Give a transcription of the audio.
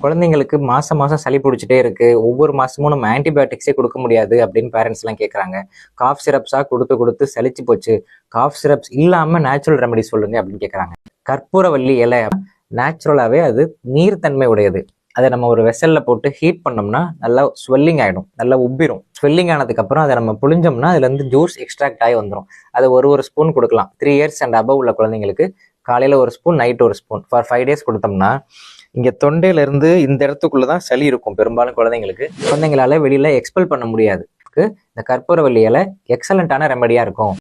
குழந்தைங்களுக்கு மாசம் மாசம் சளி பிடிச்சிட்டே இருக்கு, ஒவ்வொரு மாசமும் நம்ம ஆன்டிபயோட்டிக்ஸே கொடுக்க முடியாது அப்படின்னு பேரண்ட்ஸ் எல்லாம் கேட்கறாங்க. காஃப் சிரப்ஸா கொடுத்து கொடுத்து சலிச்சு போச்சு, காஃப் சிரப்ஸ் இல்லாம நேச்சுரல் ரெமெடி சொல்லுங்க அப்படின்னு கேட்கறாங்க. கற்பூரவள்ளி இலை நேச்சுரலாவே அது நீர்த்தன்மை உடையது. அதை நம்ம ஒரு வெசல்ல போட்டு ஹீட் பண்ணோம்னா நல்லா ஸ்வெல்லிங் ஆயிடும், நல்லா உப்பிரும். ஸ்வெல்லிங் ஆனதுக்கு அப்புறம் அதை நம்ம புழிஞ்சோம்னா அதுல இருந்து ஜூஸ் எக்ஸ்ட்ராக்ட் ஆகி வந்துடும். அதை ஒரு ஸ்பூன் கொடுக்கலாம். 3 years அண்ட் அபவ் உள்ள குழந்தைங்களுக்கு காலையில 1 spoon, night 1 spoon for 5 days கொடுத்தோம்னா இங்க தொண்டையில இருந்து இந்த இடத்துக்குள்ளதான் சளி இருக்கும். பெரும்பாலும் குழந்தைங்களால வெளியில எக்ஸ்பெல் பண்ண முடியாது. இந்த கற்பூரவள்ளி இலை எக்ஸலண்டான ரெமடியா இருக்கும்.